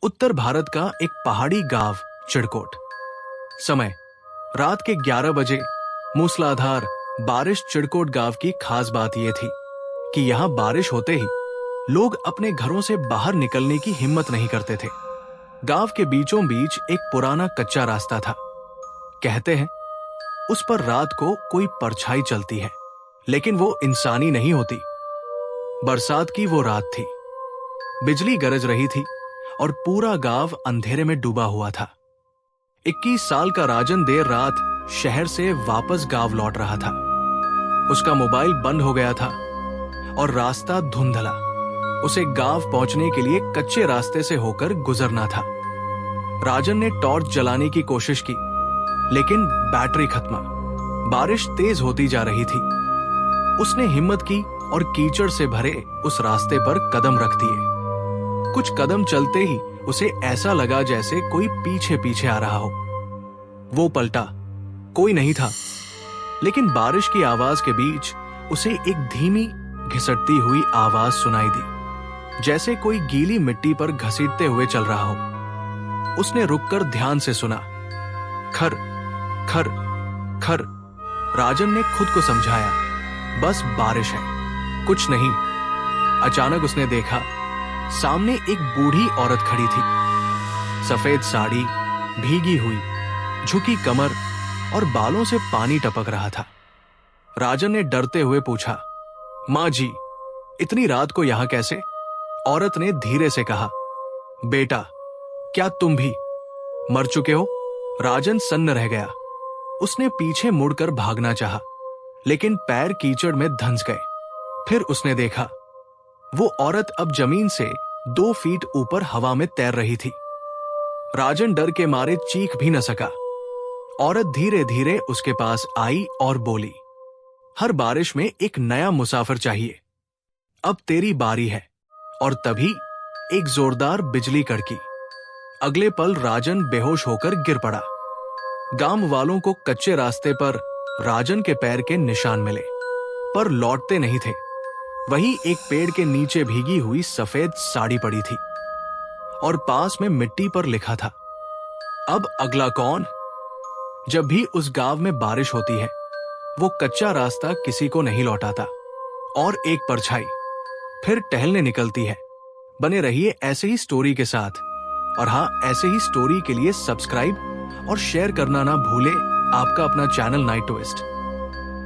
उत्तर भारत का एक पहाड़ी गांव चिड़कोट। समय रात के 11 बजे। मूसलाधार बारिश। चिड़कोट गांव की खास बात यह थी कि यहां बारिश होते ही लोग अपने घरों से बाहर निकलने की हिम्मत नहीं करते थे। गांव के बीचों बीच एक पुराना कच्चा रास्ता था। कहते हैं उस पर रात को कोई परछाई चलती है, लेकिन वो इंसानी नहीं होती। बरसात की वो रात थी। बिजली गरज रही थी और पूरा गांव अंधेरे में डूबा हुआ था। 21 साल का राजन देर रात शहर से वापस गांव लौट रहा था। उसका मोबाइल बंद हो गया था और रास्ता धुंधला। उसे गांव पहुंचने के लिए कच्चे रास्ते से होकर गुजरना था। राजन ने टॉर्च जलाने की कोशिश की, लेकिन बैटरी खत्म। बारिश तेज होती जा रही थी। उसने हिम्मत की और कीचड़ से भरे उस रास्ते पर कदम रख दिए। कुछ कदम चलते ही उसे ऐसा लगा जैसे कोई पीछे पीछे आ रहा हो। वो पलटा, कोई नहीं था, लेकिन बारिश की आवाज के बीच उसे एक धीमी घिसटती हुई आवाज सुनाई दी, जैसे कोई गीली मिट्टी पर घसीटते हुए चल रहा हो। उसने रुककर ध्यान से सुना। खर खर खर। राजन ने खुद को समझाया, बस बारिश है, कुछ नहीं। अचानक उसने देखा, सामने एक बूढ़ी औरत खड़ी थी। सफेद साड़ी, भीगी हुई, झुकी कमर और बालों से पानी टपक रहा था। राजन ने डरते हुए पूछा, माँ जी, इतनी रात को यहां कैसे? औरत ने धीरे से कहा, बेटा, क्या तुम भी मर चुके हो? राजन सन्न रह गया। उसने पीछे मुड़कर भागना चाहा, लेकिन पैर कीचड़ में धंस गए। फिर उसने देखा, वो औरत अब जमीन से 2 फीट ऊपर हवा में तैर रही थी। राजन डर के मारे चीख भी न सका। औरत धीरे धीरे उसके पास आई और बोली, हर बारिश में एक नया मुसाफिर चाहिए। अब तेरी बारी है। और तभी एक जोरदार बिजली कड़की। अगले पल राजन बेहोश होकर गिर पड़ा। गांव वालों को कच्चे रास्ते पर राजन के पैर के निशान मिले, पर लौटते नहीं थे। वही एक पेड़ के नीचे भीगी हुई सफेद साड़ी पड़ी थी और पास में मिट्टी पर लिखा था, अब अगला कौन? जब भी उस गांव में बारिश होती है, वो कच्चा रास्ता किसी को नहीं लौटाता और एक परछाई फिर टहलने निकलती है। बने रहिए ऐसे ही स्टोरी के साथ, और हाँ, ऐसे ही स्टोरी के लिए सब्सक्राइब और शेयर करना ना भूले। आपका अपना चैनल नाइट ट्विस्ट।